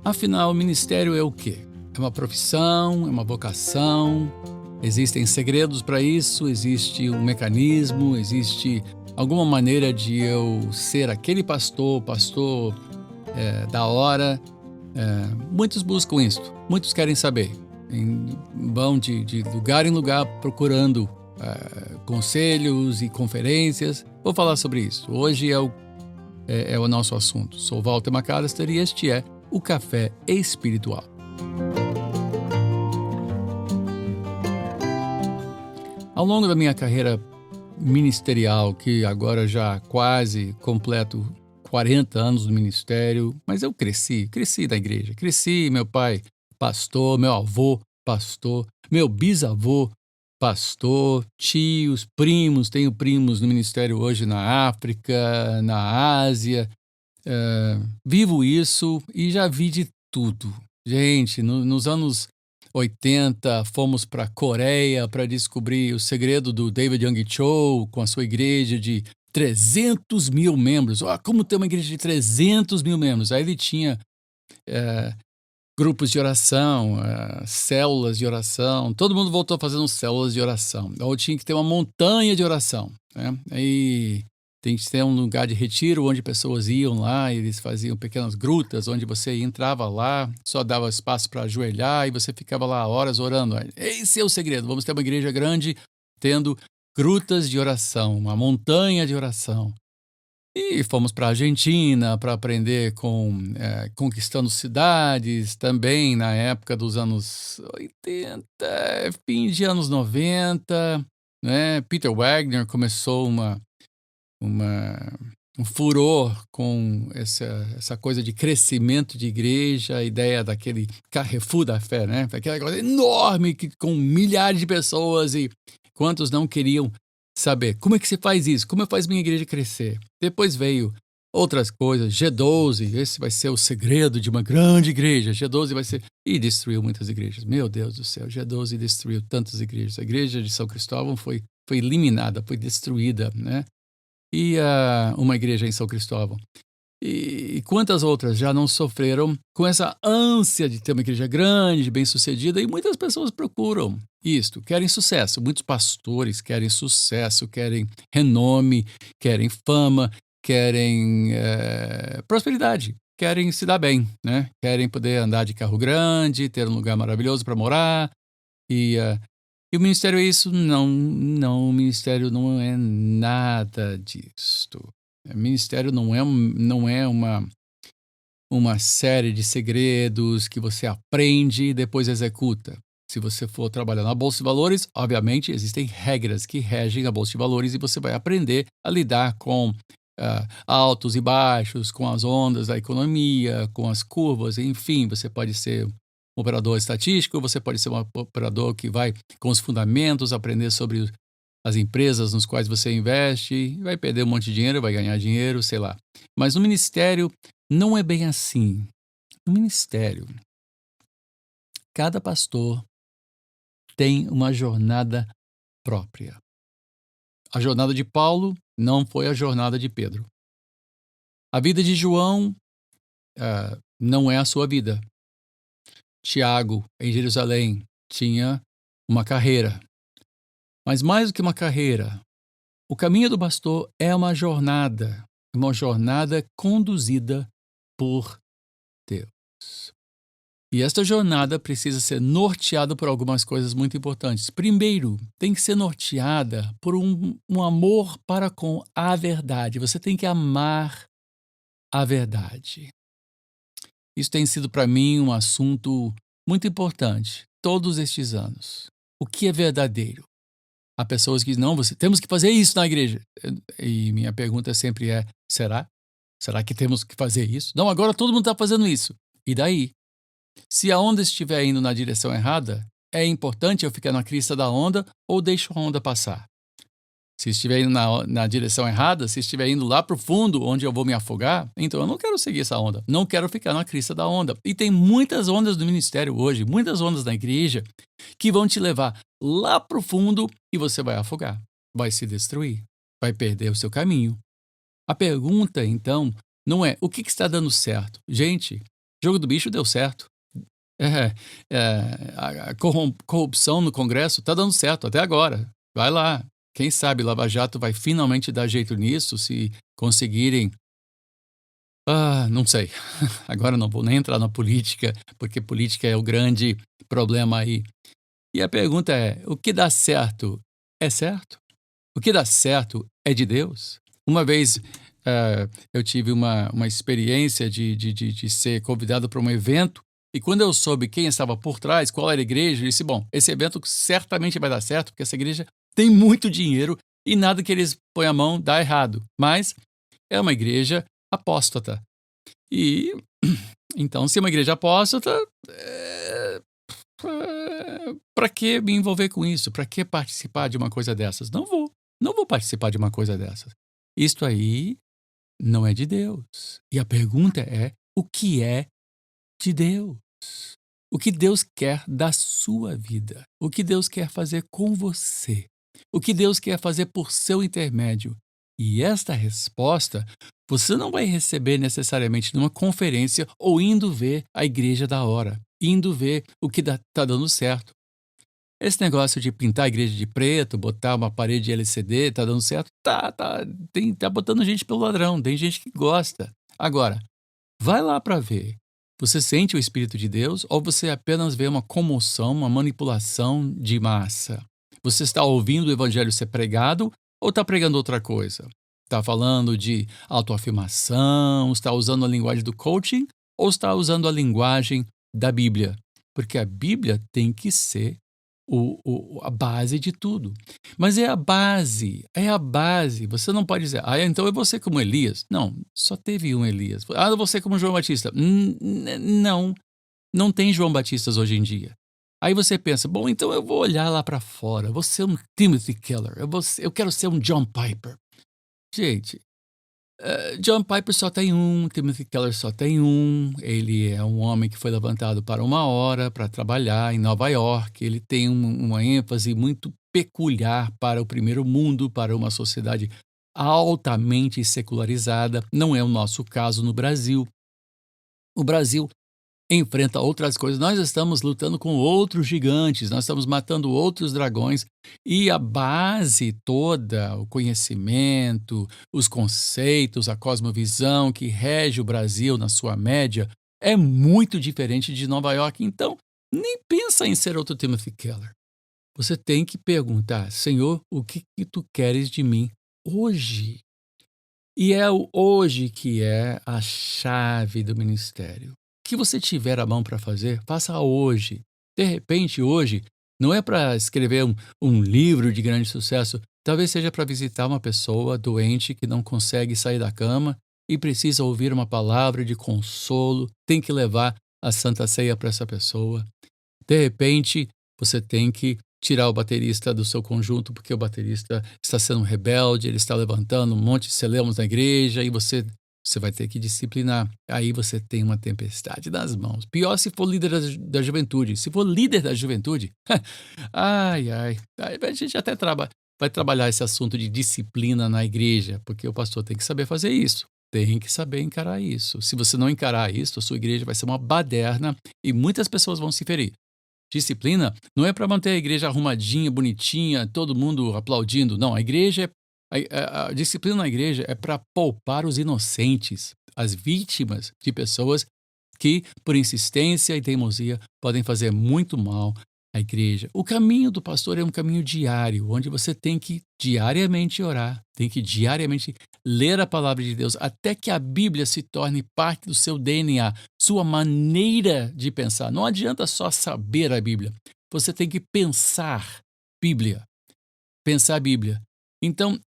Afinal, o ministério é o quê? É uma profissão, é uma vocação, existem segredos para isso, existe um mecanismo, existe alguma maneira de eu ser aquele pastor da hora. Muitos buscam isso, muitos querem saber. Vão de lugar em lugar procurando conselhos e conferências. Vou falar sobre isso. Hoje é o nosso assunto. Sou Walter McAllister e este é o Café Espiritual. Ao longo da minha carreira ministerial, que agora já quase completo 40 anos no ministério, mas eu cresci na igreja. Cresci, meu pai pastor, meu avô pastor, meu bisavô pastor, tios, primos, tenho primos no ministério hoje na África, na Ásia. Vivo isso e já vi de tudo. Gente, nos anos 80, fomos para a Coreia para descobrir o segredo do David Young Cho com a sua igreja de 300 mil membros. Como ter uma igreja de 300 mil membros? Aí ele tinha grupos de oração, células de oração. Todo mundo voltou fazendo células de oração. Ou tinha que ter uma montanha de oração, né? Aí tem que ter um lugar de retiro onde pessoas iam lá, e eles faziam pequenas grutas onde você entrava lá, só dava espaço para ajoelhar e você ficava lá horas orando. Esse é o segredo. Vamos ter uma igreja grande tendo grutas de oração, uma montanha de oração. E fomos para a Argentina para aprender conquistando cidades, também na época dos anos 80, fim de anos 90, né? Peter Wagner começou um furor com essa coisa de crescimento de igreja, a ideia daquele Carrefour da fé, né? Aquela coisa enorme com milhares de pessoas e quantos não queriam saber como é que se faz isso, como faz minha igreja crescer. Depois veio outras coisas, G12, esse vai ser o segredo de uma grande igreja, G12 vai ser... E destruiu muitas igrejas, meu Deus do céu, G12 destruiu tantas igrejas. A igreja de São Cristóvão foi eliminada, foi destruída, né? E uma igreja em São Cristóvão. E quantas outras já não sofreram com essa ânsia de ter uma igreja grande, bem-sucedida, e muitas pessoas procuram isto, querem sucesso. Muitos pastores querem sucesso, querem renome, querem fama, querem prosperidade, querem se dar bem, né? Querem poder andar de carro grande, ter um lugar maravilhoso para morar. E o ministério é isso? Não, o ministério não é nada disto. O ministério não é uma série de segredos que você aprende e depois executa. Se você for trabalhar na Bolsa de Valores, obviamente existem regras que regem a Bolsa de Valores e você vai aprender a lidar com altos e baixos, com as ondas da economia, com as curvas, enfim, você pode ser um operador estatístico, você pode ser um operador que vai com os fundamentos, aprender sobre as empresas nos quais você investe, vai perder um monte de dinheiro, vai ganhar dinheiro, sei lá. Mas no ministério não é bem assim. No ministério, cada pastor tem uma jornada própria. A jornada de Paulo não foi a jornada de Pedro. A vida de João não é a sua vida. Tiago, em Jerusalém, tinha uma carreira. Mas mais do que uma carreira, o caminho do pastor é uma jornada conduzida por Deus. E esta jornada precisa ser norteada por algumas coisas muito importantes. Primeiro, tem que ser norteada por um amor para com a verdade. Você tem que amar a verdade. Isso tem sido para mim um assunto muito importante todos estes anos. O que é verdadeiro? Há pessoas que dizem, não, temos que fazer isso na igreja. E minha pergunta sempre é, será? Será que temos que fazer isso? Não, agora todo mundo está fazendo isso. E daí? Se a onda estiver indo na direção errada, é importante eu ficar na crista da onda ou deixo a onda passar? Se estiver indo na direção errada, se estiver indo lá para o fundo, onde eu vou me afogar, então eu não quero seguir essa onda. Não quero ficar na crista da onda. E tem muitas ondas do ministério hoje, muitas ondas na igreja, que vão te levar lá para o fundo e você vai afogar. Vai se destruir. Vai perder o seu caminho. A pergunta, então, não é o que está dando certo. Gente, Jogo do bicho deu certo. É, a corrupção no Congresso está dando certo até agora. Vai lá. Quem sabe Lava Jato vai finalmente dar jeito nisso, se conseguirem. Não sei. Agora não vou nem entrar na política, porque política é o grande problema aí. E a pergunta é: o que dá certo é certo? O que dá certo é de Deus? Uma vez eu tive uma experiência de ser convidado para um evento, e quando eu soube quem estava por trás, qual era a igreja, eu disse: bom, esse evento certamente vai dar certo, porque essa igreja tem muito dinheiro e nada que eles põem a mão dá errado. Mas é uma igreja apóstata. E então, se é uma igreja apóstata, para que me envolver com isso? Para que participar de uma coisa dessas? Não vou. Não vou participar de uma coisa dessas. Isto aí não é de Deus. E a pergunta é: o que é de Deus? O que Deus quer da sua vida? O que Deus quer fazer com você? O que Deus quer fazer por seu intermédio? E esta resposta você não vai receber necessariamente numa conferência ou indo ver a igreja da hora, indo ver o que está dando certo. Esse negócio de pintar a igreja de preto, botar uma parede de LCD, tá dando certo? Tá botando gente pelo ladrão, tem gente que gosta. Agora, vai lá para ver. Você sente o Espírito de Deus ou você apenas vê uma comoção, uma manipulação de massa? Você está ouvindo o evangelho ser pregado ou está pregando outra coisa? Está falando de autoafirmação, está usando a linguagem do coaching ou está usando a linguagem da Bíblia? Porque a Bíblia tem que ser a base de tudo. Mas é a base, é a base. Você não pode dizer: então eu vou ser como Elias. Não, só teve um Elias. Eu vou ser como João Batista. Não, não tem João Batistas hoje em dia. Aí você pensa: bom, então eu vou olhar lá para fora, vou ser um Timothy Keller, eu quero ser um John Piper. Gente, John Piper só tem um, Timothy Keller só tem um. Ele é um homem que foi levantado para uma hora para trabalhar em Nova York. Ele tem uma ênfase muito peculiar para o primeiro mundo, para uma sociedade altamente secularizada. Não é o nosso caso no Brasil. O Brasil enfrenta outras coisas. Nós estamos lutando com outros gigantes, nós estamos matando outros dragões, e a base toda, o conhecimento, os conceitos, a cosmovisão que rege o Brasil na sua média é muito diferente de Nova York. Então, nem pensa em ser outro Timothy Keller. Você tem que perguntar: Senhor, o que tu queres de mim hoje? E é o hoje que é a chave do ministério. O que você tiver a mão para fazer, faça hoje. De repente, hoje, não é para escrever um livro de grande sucesso, talvez seja para visitar uma pessoa doente que não consegue sair da cama e precisa ouvir uma palavra de consolo, tem que levar a Santa Ceia para essa pessoa. De repente, você tem que tirar o baterista do seu conjunto porque o baterista está sendo um rebelde, ele está levantando um monte de celeumos na igreja e você vai ter que disciplinar. Aí você tem uma tempestade nas mãos. Pior se for líder da juventude. Se for líder da juventude, ai, aí a gente até vai trabalhar esse assunto de disciplina na igreja, porque o pastor tem que saber fazer isso. Tem que saber encarar isso. Se você não encarar isso, a sua igreja vai ser uma baderna e muitas pessoas vão se ferir. Disciplina não é para manter a igreja arrumadinha, bonitinha, todo mundo aplaudindo. Não, a disciplina na igreja é para poupar os inocentes, as vítimas de pessoas que, por insistência e teimosia, podem fazer muito mal à igreja. O caminho do pastor é um caminho diário, onde você tem que diariamente orar, tem que diariamente ler a palavra de Deus, até que a Bíblia se torne parte do seu DNA, sua maneira de pensar. Não adianta só saber a Bíblia, você tem que pensar Bíblia. Pensar a Bíblia. Então,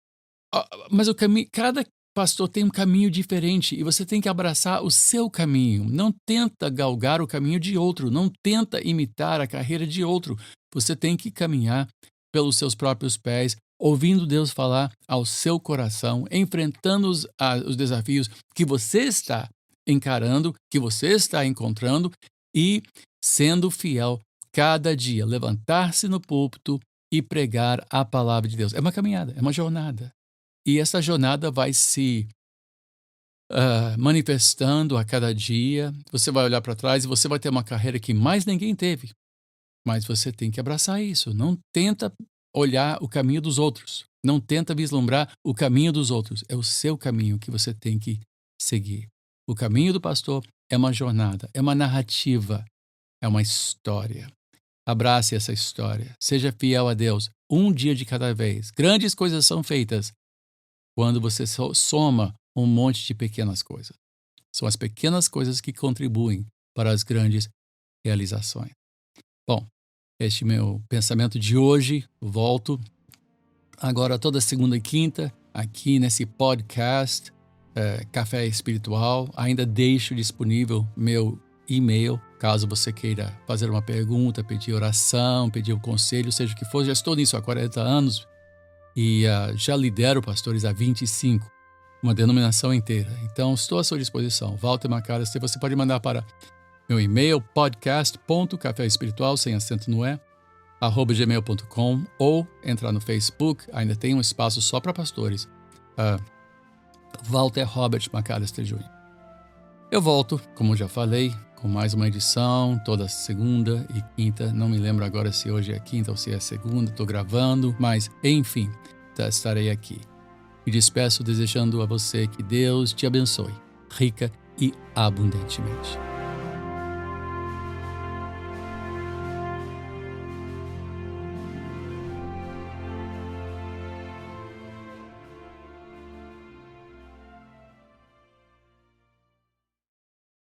mas cada pastor tem um caminho diferente e você tem que abraçar o seu caminho. Não tenta galgar o caminho de outro, não tenta imitar a carreira de outro. Você tem que caminhar pelos seus próprios pés, ouvindo Deus falar ao seu coração, enfrentando os desafios que você está encarando, que você está encontrando e sendo fiel cada dia, levantar-se no púlpito e pregar a palavra de Deus. É uma caminhada, é uma jornada. E essa jornada vai se manifestando a cada dia. Você vai olhar para trás e você vai ter uma carreira que mais ninguém teve. Mas você tem que abraçar isso. Não tenta olhar o caminho dos outros. Não tenta vislumbrar o caminho dos outros. É o seu caminho que você tem que seguir. O caminho do pastor é uma jornada, é uma narrativa, é uma história. Abrace essa história. Seja fiel a Deus. Um dia de cada vez. Grandes coisas são feitas quando você soma um monte de pequenas coisas. São as pequenas coisas que contribuem para as grandes realizações. Bom, este é meu pensamento de hoje. Volto agora toda segunda e quinta aqui nesse podcast Café Espiritual. Ainda deixo disponível meu e-mail, caso você queira fazer uma pergunta, pedir oração, pedir um conselho, seja o que for. Já estou nisso há 40 anos e já lidero pastores há 25, uma denominação inteira. Então, estou à sua disposição. Walter Macalester, você pode mandar para meu e-mail, podcast.caféespiritual, sem acento no E, @gmail.com, ou entrar no Facebook, ainda tem um espaço só para pastores. Walter Robert Macalester Jr. Eu volto, como já falei, com mais uma edição, toda segunda e quinta. Não me lembro agora se hoje é quinta ou se é segunda, estou gravando, mas enfim, estarei aqui. Me despeço desejando a você que Deus te abençoe, rica e abundantemente.